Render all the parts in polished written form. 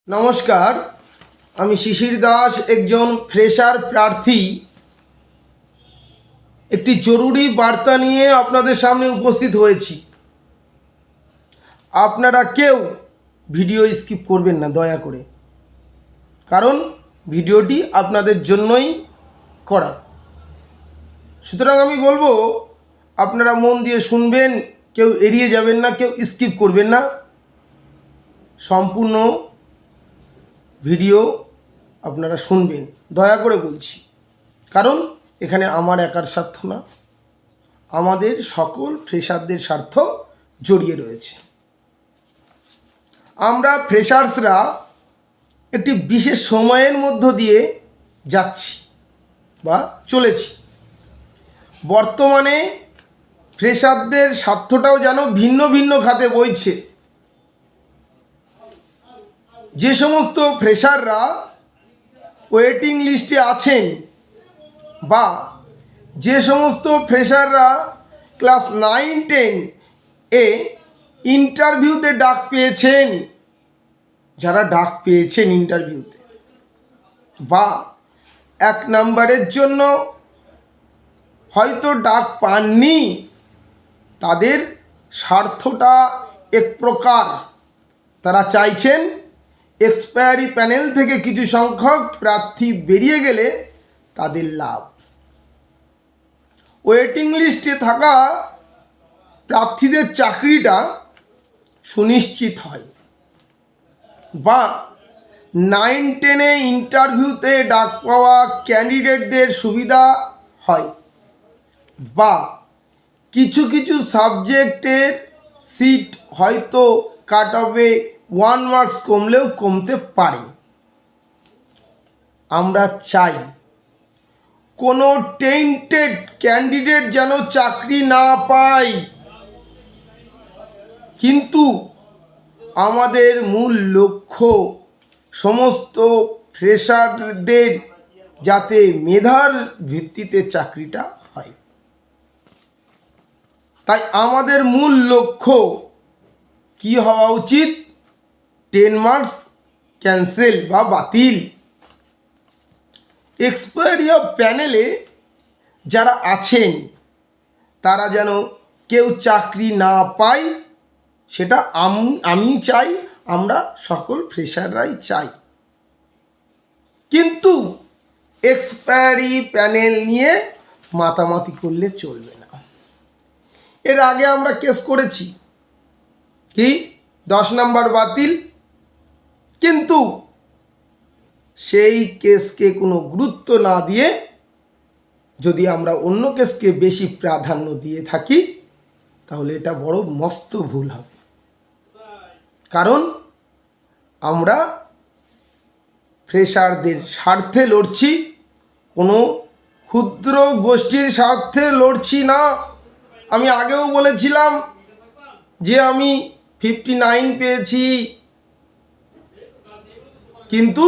নমস্কার, আমি শিশির দাস, একজন ফ্রেশার প্রার্থী। একটি জরুরি বার্তা নিয়ে আপনাদের সামনে উপস্থিত হয়েছি। আপনারা কেউ ভিডিও স্কিপ করবেন না দয়া করে, কারণ ভিডিওটি আপনাদের জন্যই করা। সুতরাং আমি বলবো আপনারা মন দিয়ে শুনবেন, কেউ এড়িয়ে যাবেন না, কেউ স্কিপ করবেন না। সম্পূর্ণ ভিডিও আপনারা শুনবেন, দয়া করে বলছি। কারণ এখানে আমার একার স্বার্থ না, আমাদের সকল ফ্রেশারদের স্বার্থ জড়িয়ে রয়েছে। আমরা ফ্রেশার্সরা একটি বিশেষ সময়ের মধ্য দিয়ে যাচ্ছি বা চলেছি। বর্তমানে ফ্রেশারদের স্বার্থটাও যেন ভিন্ন ভিন্ন খাতে বইছে। যে সমস্ত ফ্রেশাররা ওয়েটিং লিস্টে আছেন বা যে সমস্ত ফ্রেশাররা ক্লাস 9-10 এ ইন্টারভিউতে ডাক পেয়েছেন, যারা ডাক পেয়েছেন ইন্টারভিউতে বা 1 নম্বরের জন্য হয়তো ডাক পাননি, তাদের স্বার্থটা এক প্রকার। তারা চাইছেন এক্সপায়ারি প্যানেল থেকে কিছু সংখ্যক প্রার্থী বেরিয়ে গেলে তাদের লাভ। ওয়েটিং লিস্টে থাকা প্রার্থীদের চাকরিটা সুনিশ্চিত হয় বা 9-10 ইন্টারভিউতে ডাক পাওয়া ক্যান্ডিডেটদের সুবিধা হয় বা কিছু কিছু সাবজেক্টের সিট হয়তো কাট অফে 1 মার্কস কমলেও কমতে পারে। আমরা চাই কোনো টেন্টেড ক্যান্ডিডেট যেন চাকরি না পায়, কিন্তু আমাদের মূল লক্ষ্য সমস্ত ফ্রেশারদের যাতে মেধার ভিত্তিতে চাকরিটা হয়। তাই আমাদের মূল লক্ষ্য কি হওয়া উচিত? 10 মার্কস ক্যান্সেল বা বাতিল। এক্সপায়ারি অফ প্যানেলে যারা আছেন তারা যেন কেউ চাকরি না পায়, সেটা আমি চাই, আমরা সকল ফ্রেশাররাই চাই। কিন্তু এক্সপায়ারি প্যানেল নিয়ে মাতামাতি করলে চলবে না। এর আগে আমরা কেস করেছি, কি 10 নম্বর বাতিল, কিন্তু সেই কেসকে কোনো গুরুত্ব না দিয়ে যদি আমরা অন্য কেসকে বেশি প্রাধান্য দিয়ে থাকি, তাহলে এটা বড় মস্ত ভুল হবে। কারণ আমরা ফ্রেশারদের স্বার্থে লড়ছি, কোনো ক্ষুদ্র গোষ্ঠীর স্বার্থে লড়ছি না। আমি আগেও বলেছিলাম যে আমি 59 পেয়েছি, কিন্তু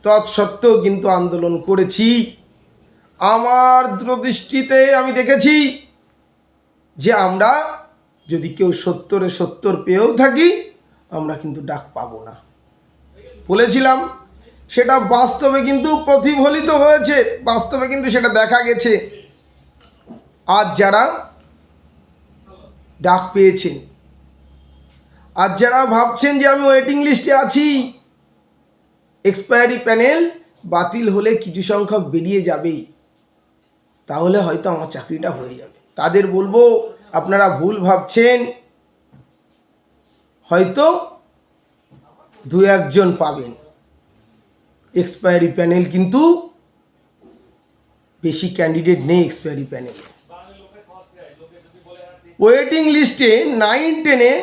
তৎসত্ত্বেও কিন্তু আন্দোলন করেছি। আমার দূরদৃষ্টিতে আমি দেখেছি যে আমরা যদি কেউ 70 পেয়েও থাকি, আমরা কিন্তু ডাক পাবো না। বলেছিলাম, সেটা বাস্তবে কিন্তু প্রতিফলিত হয়েছে, বাস্তবে কিন্তু সেটা দেখা গেছে। আজ যারা ডাক পেয়েছেন, আজ যারা ভাবছেন যে আমি ওয়েটিং লিস্টে আছি, এক্সপায়ারি প্যানেল বাতিল হলে কিছু সংখ্যক বেরিয়ে যাবেই, তাহলে হয়তো আমার চাকরিটা হয়ে যাবে, তাদের বলবো আপনারা ভুল ভাবছেন। হয়তো 2-1 জন পাবেন। এক্সপায়ারি প্যানেল কিন্তু বেশি ক্যান্ডিডেট নেই এক্সপায়ারি প্যানেলে। ওয়েটিং লিস্টে 9-10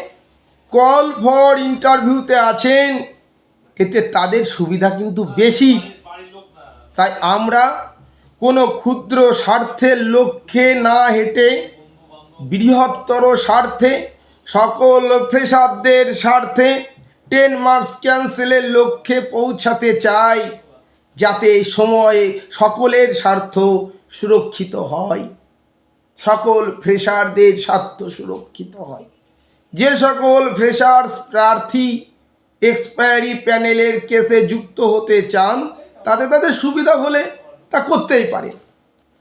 কল ফর ইন্টারভিউতে আছেন, এতে তাদের সুবিধা কিন্তু বেশি। তাই আমরা কোনো ক্ষুদ্র স্বার্থের লক্ষ্যে না হেঁটে বৃহত্তর স্বার্থে, সকল ফ্রেশারদের স্বার্থে 10 মার্কস ক্যান্সেলের লক্ষ্যে পৌঁছাতে চাই, যাতে সময়ে সকলের স্বার্থ সুরক্ষিত হয়, সকল ফ্রেশারদের স্বার্থ সুরক্ষিত হয়। যে সকল ফ্রেশার্স প্রার্থী এক্সপায়ারি প্যানেলের কেসে যুক্ত হতে চান, তাদের সুবিধা হলে তা করতেই পারে,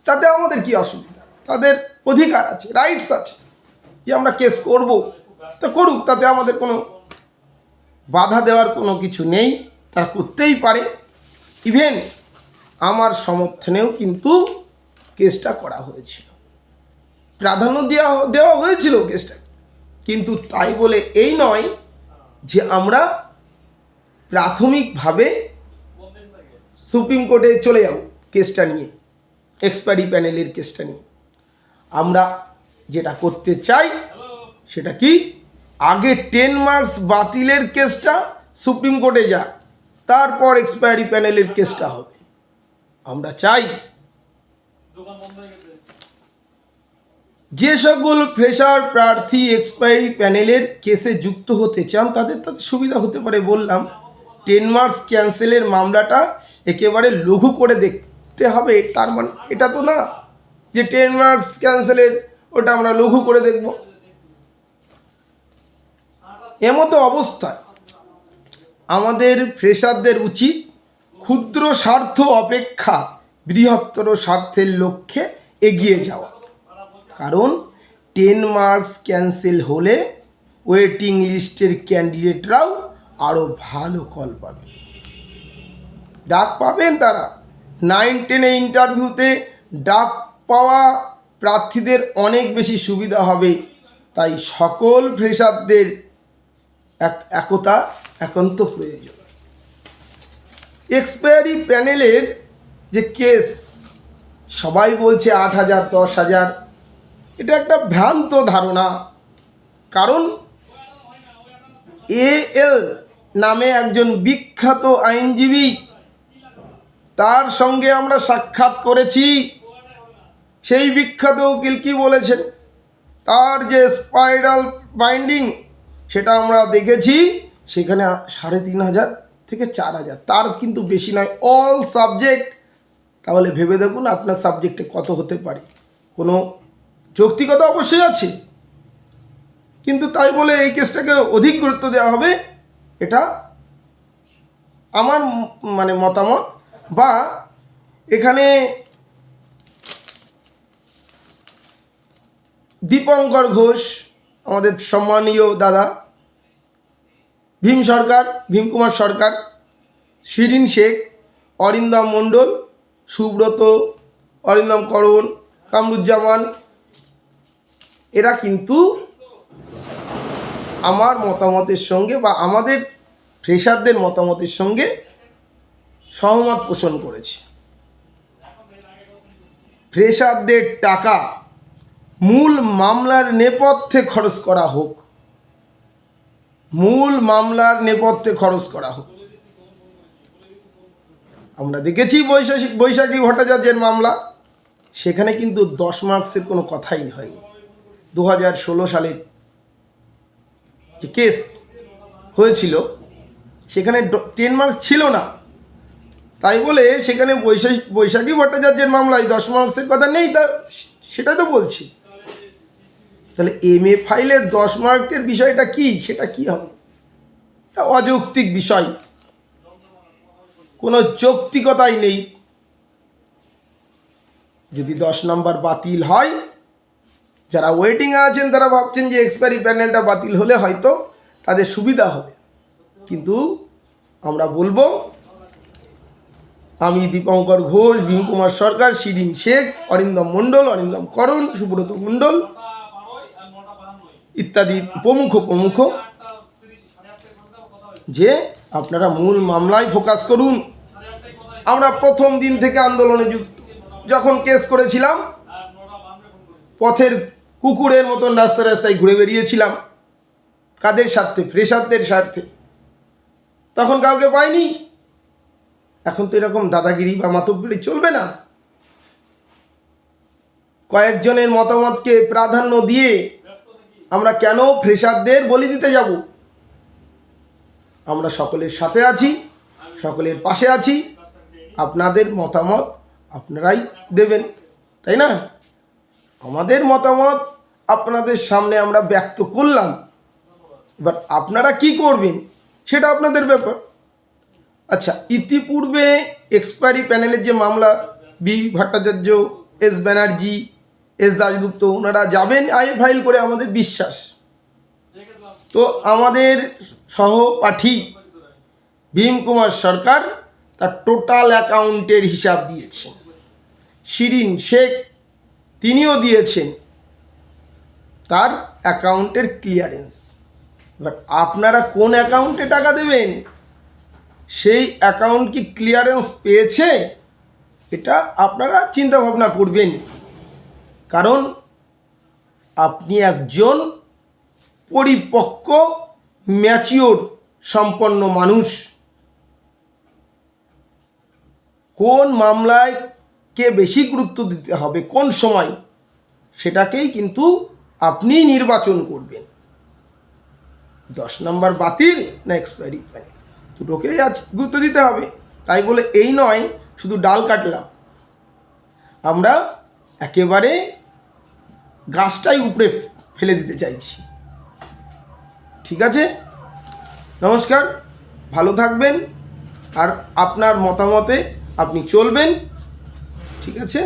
তাতে আমাদের কি অসুবিধা? তাদের অধিকার আছে, রাইটস আছে যে আমরা কেস করব, তা করুক, তাতে আমাদের কোনো বাধা দেওয়ার কোনো কিছু নেই, তারা করতেই পারে। ইভেন আমার সমর্থনেও কিন্তু কেসটা করা হয়েছিল, প্রাধান্য দেওয়া হয়েছিল কেসটা, কিন্তু তাই বলে এই নয় যে আমরা প্রাথমিকভাবে সুপ্রিম কোর্টে চলে যাব কেসটা নিয়ে, এক্সপায়ারি প্যানেলের কেসটা নিয়ে। আমরা যেটা করতে চাই সেটা কি, আগে 10 মার্কস বাতিলের কেসটা সুপ্রিম কোর্টে যাক, তারপর এক্সপায়ারি প্যানেলের কেসটা হবে। আমরা চাই যে সকল ফ্রেশার প্রার্থী এক্সপায়ারি প্যানেলের কেসে যুক্ত হতে চান তাদের সুবিধা হতে পারে। বললাম 10 মার্কস ক্যান্সেলের মামলাটা একেবারে লঘু করে দেখতে হবে, তার মানে এটা তো না যে 10 মার্কস ক্যান্সেলের ওটা আমরা লঘু করে দেখব। এমতো অবস্থায় আমাদের ফ্রেশারদের উচিত ক্ষুদ্র স্বার্থ অপেক্ষা বৃহত্তর স্বার্থের লক্ষ্যে এগিয়ে যাওয়া। কারণ 10 মার্কস ক্যান্সেল হলে ওয়েটিং লিস্টের ক্যান্ডিডেটরাও আরও ভালো কল পাবে, ডাক পাবেন। তারা 9-10 ইন্টারভিউতে ডাক পাওয়া প্রার্থীদের অনেক বেশি সুবিধা হবে। তাই সকল ফ্রেশারদের একতা একান্ত প্রয়োজন। এক্সপায়ারি প্যানেলের যে কেস সবাই বলছে 8,000 10,000, এটা একটা ভ্রান্ত ধারণা। কারণ AL নামে একজন বিখ্যাত আইনজীবী, তার সঙ্গে আমরা সাক্ষাৎ করেছি। সেই বিখ্যাত উকিল কি বলেছেন, তার যে স্পাইরাল বাইন্ডিং সেটা আমরা দেখেছি, সেখানে 3,500 থেকে 4,000, তার কিন্তু বেশি নয়, অল সাবজেক্ট। তাহলে ভেবে দেখুন আপনার সাবজেক্টে কত হতে পারে। কোনো যৌক্তিকতা অবশ্যই আছে, কিন্তু তাই বলে এই কেসটাকে অধিক গুরুত্ব দেওয়া হবে, এটা আমার মতামত। বা এখানে দীপঙ্কর ঘোষ, আমাদের সম্মানীয় দাদা, ভীম কুমার সরকার, শিরিন শেখ, অরিন্দম মণ্ডল, সুব্রত, অরিন্দম করণ, কামরুজ্জামান, এরা কিন্তু আমার মতামতের সঙ্গে বা আমাদের ফ্রেশারদের মতামতের সঙ্গে সহমত পোষণ করেছে। ফ্রেশারদের টাকা মূল মামলার নেপথ্যে খরচ করা হোক, মূল মামলার নেপথ্যে খরচ করা হোক। আমরা দেখেছি বৈশাখী ভট্টাচার্যের মামলা, সেখানে কিন্তু 10 মার্কসের কোনো কথাই হয়নি। 2016 সালের যে কেস হয়েছিল সেখানে 10 মার্কস ছিল না, তাই বলে সেখানে বৈশাখী ভট্টাচার্যের মামলায় 10 মার্কসের কথা নেই, সেটা তো বলছি। তাহলে MA ফাইলে 10 মার্কের বিষয়টা কি, সেটা কি হবে? এটা অযৌক্তিক বিষয়, কোনো যৌক্তিকতাই নেই। যদি 10 নম্বর বাতিল হয়, যারা ওয়েটিংয়ে আছেন তারা ভাবছেন যে এক্সপায়ারি প্যানেলটা বাতিল হলে হয়তো তাদের সুবিধা হবে, কিন্তু আমরা বলবো, আমি দীপঙ্কর ঘোষ, ভীম কুমার সরকার, শিরিন শেখ, অরিন্দম মণ্ডল, অরিন্দম করণ, সুব্রত মণ্ডল ইত্যাদি প্রমুখ, যে আপনারা মূল মামলায় ফোকাস করুন। আমরা প্রথম দিন থেকে আন্দোলনে যুক্ত, যখন কেস করেছিলাম পথের কুকুরের মতন রাস্তায় ঘুরে বেরিয়েছিলাম। কাদের স্বার্থে? ফ্রেশারদের স্বার্থে। তখন কাউকে পাইনি। এখন তো এরকম দাদাগিরি বা মাতব্বরি চলবে না। কয়েকজনের মতামতকে প্রাধান্য দিয়ে আমরা কেন ফ্রেশারদের বলি দিতে যাব? আমরা সকলের সাথে আছি, সকলের পাশে আছি। আপনাদের মতামত আপনারাই দেবেন, তাই না? আমাদের মতামত আপনাদের সামনে আমরা ব্যক্ত করলাম। এবার আপনারা কি করবেন সেটা আপনাদের ব্যাপার। আচ্ছা, ইতিপূর্বে এক্সপায়ারি প্যানেলের যে মামলা, B Bhattacharya, S Banerjee, S Dasgupta, ওনারা যাবেন আই ফাইল করে, আমাদের বিশ্বাস। তো আমাদের সহপাঠী ভীম কুমার সরকার তার টোটাল অ্যাকাউন্টের হিসাব দিয়েছেন। শিরিন শেখ তিনিও দিয়েছেন তার অ্যাকাউন্টের ক্লিয়ারেন্স। এবার আপনারা কোন অ্যাকাউন্টে টাকা দেবেন, সেই অ্যাকাউন্ট কি ক্লিয়ারেন্স পেয়েছে, এটা আপনারা চিন্তা ভাবনা করবেন। কারণ আপনি একজন পরিপক্ক ম্যাচিওর সম্পন্ন মানুষ। কোন মামলায় কে বেশি গুরুত্ব দিতে হবে, কোন সময়, সেটাকেই কিন্তু আপনি নির্বাচন করবেন। 10 নম্বর বাতিল না এক্সপায়ারি প্যানেল, দুটোকেই আজ গুরুত্ব দিতে হবে। তাই বলে এই নয় শুধু ডাল কাটলাম, আমরা একেবারে গাছটাই উপড়ে ফেলে দিতে চাইছি। ঠিক আছে, নমস্কার, ভালো থাকবেন আর আপনার মতামতে আপনি চলবেন। ঠিক আছে।